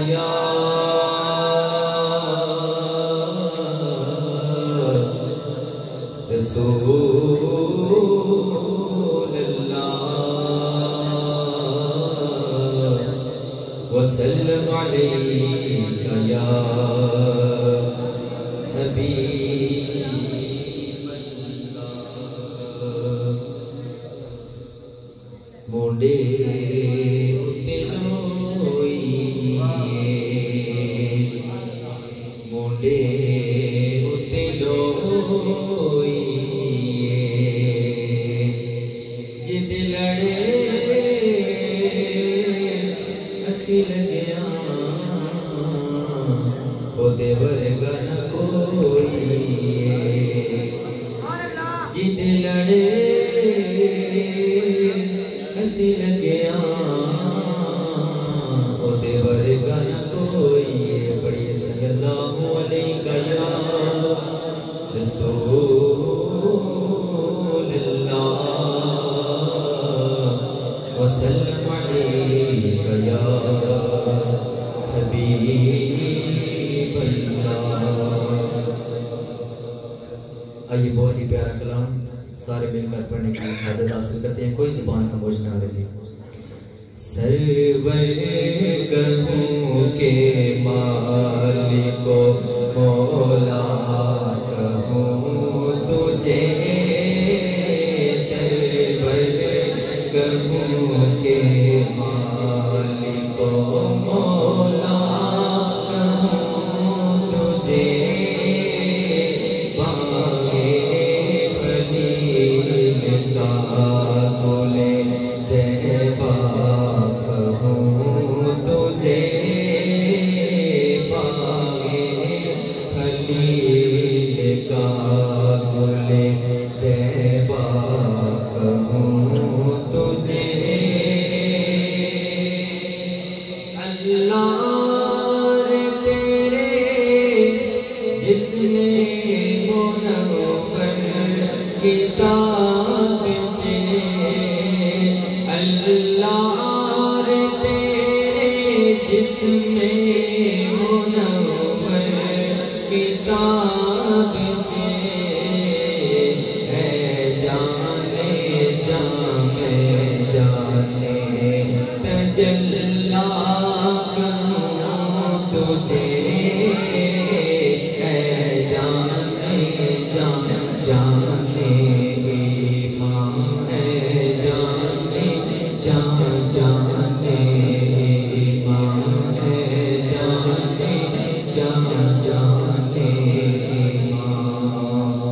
یا رسول اللہ وسلم علیک یا حبیب اللہ مونڈے اتے مونڈے اتے جد لڑے اسی لگیا او دے ورگا نہ کوئی جد لڑے اسی لگیا او دے ورگا نہ کوئی بڑی صلی اللہ علیہ یا رسول اللہ وسلم علیک یا حبیب اللہ۔ آئیے بہت ہی پیارا کلام سارے مل کر پڑھنے کی شہادت حاصل کرتے ہیں، کوئی زبان خاموش نہ رہے۔ سرور کہوں کہ مالک و مولا کہوں تجھے، سرور کہوں کہ مالک و مولا کہوں تجھے، باغے خلیل کا گل زیبا کہوں تجھے، باغے خلیل کا گل زیبا کہوں تجھے، اللہ رے تیرے جسم منور کتاب سے، اللہ رے تیرے جسم منور کتاب سے، اے جانے جانے جانے تجلا کہوں تجھے، اے جانے جانے جانے ایمان، اے جانے جانے جانے ایمان، اے جانے جانے جانے ایمان۔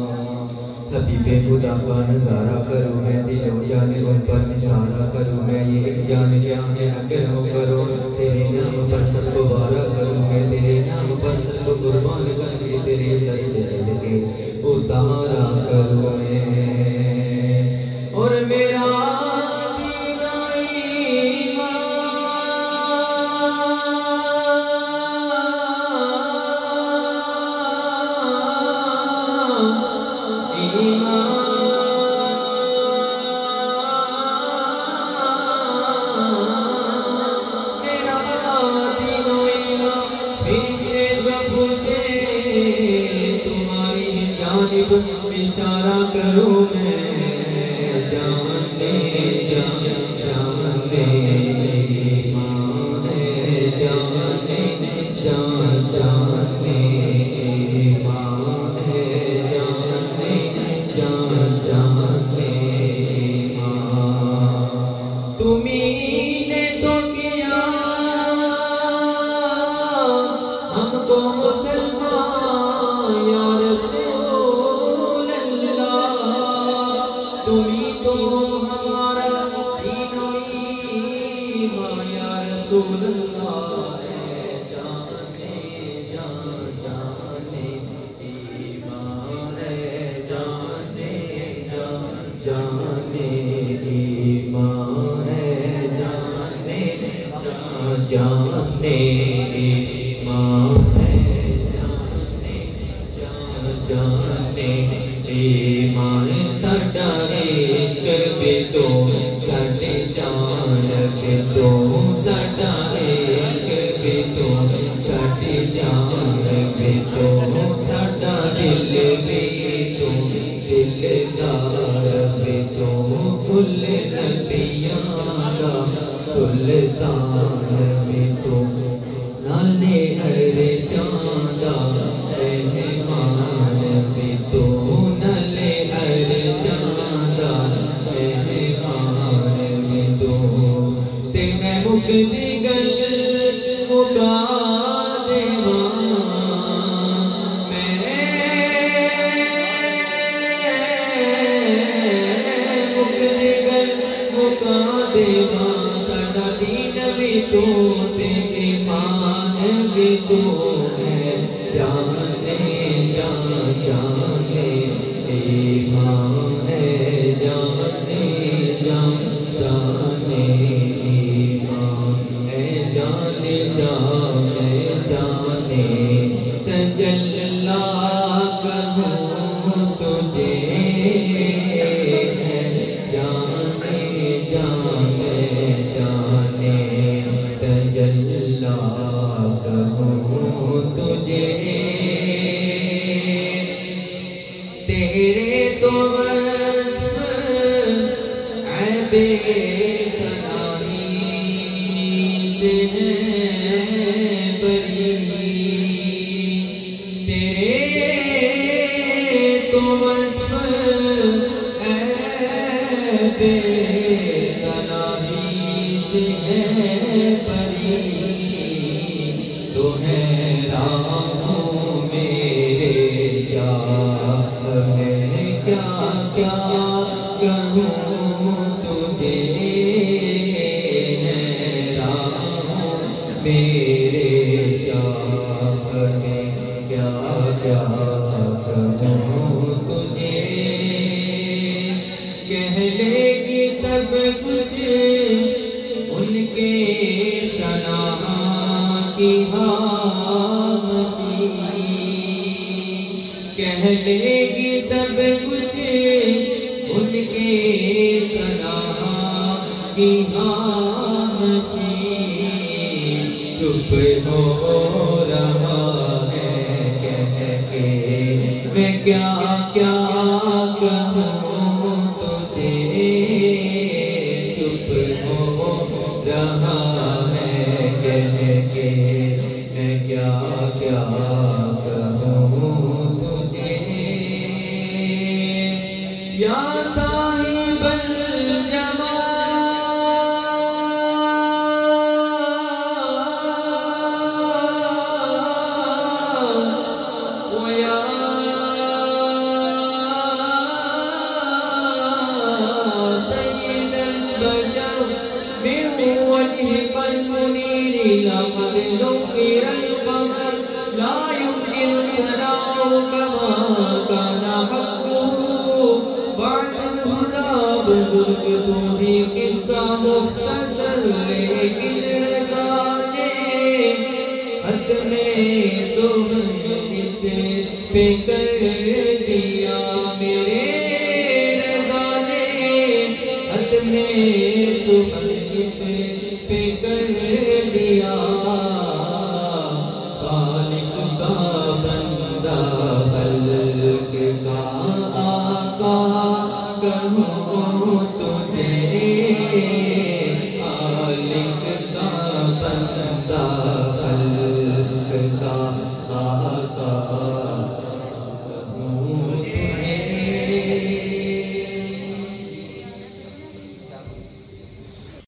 حبیب خدا کا نظارہ کروں میں، دل و جانے ان پر نثارہ کروں میں، یہ ایک جان کیا ہے اگر ہو کرو، تیرے نام پر سب کو وارہ کروں میں، تیرے نام پر سب کو قربان کر کے تیرے سر سے صدقے اتارا کروں میں، اور میرا دین فرشتے جو پوچھے تمہاری جانب اشارہ کروں میں، جانتے جانتے جانتے ایمان، جانتے جانتے جانتے ایمان، جانتے جانتے جانتے ایمان۔ تمہیں نے تو کیا ہم کو مسلمان یا رسول اللہ، تمہیں تو ہمارا دین و ایمان یا رسول اللہ، جانے جانے ایمان، جانے جانے ایمان، جانے جانے جانے ایمان، ساڈا عشق بھی تو ساڈے جان بھی تو ساڈا عشق بھی تو ساڈی جان بھی تو ساڈا دل بھی تو دلدار بھی تو کل نبیاں دا سلطان بھی تو نالے عرشاں دا مہمان بھی تو نالے عرشاں دا مہمان بھی تو تے میں مکدی گل مکا دیواں میں مکدی گل مکا دیواں ساڈا دین بھی تو تے ایمان بھی تو ہے جانے جانے ایمان ہے جانے جانے ایمان ہے جانے جانے تجلا کروں تجھے جانے جانے تجلا کروں تجھے تیرے تو وصف عیب تنہائی سے ہے بری تیرے تو وصف عیب تنہائی سے ہے بری تو حیران ہوں میرے شاہ میں کیا کیا کہوں تجھے حیران ہوں میرے شاہ میں کیا کیا کہوں تجھے کہہ لے گی سب کچھ ان کے ثنا کی خاموشی کہہ لے گی سب کچھ ان کے ثنا کی خاموشی چپ ہو رہا ہے کہہ کے میں کیا کیا کہوں تجھے چپ ہو رہا ہے کہہ کے میں کیا کیا کہوں تجھے یا صاحب الجمال ویا سید البشر من وجهك المنير لقد نور القمر لا يمكن ثناؤه كما كان حقه بعد الهدى بزرگ تو ہی قصہ مختصر لیکن رضا نے حد میں سخن اس پہ کر دیا میرے رضا نے حد میں سخن اس پہ کر دیا خالق کا بندہ خلق کا آقا کہوں تجھے خالق کا بندہ خلق کا آقا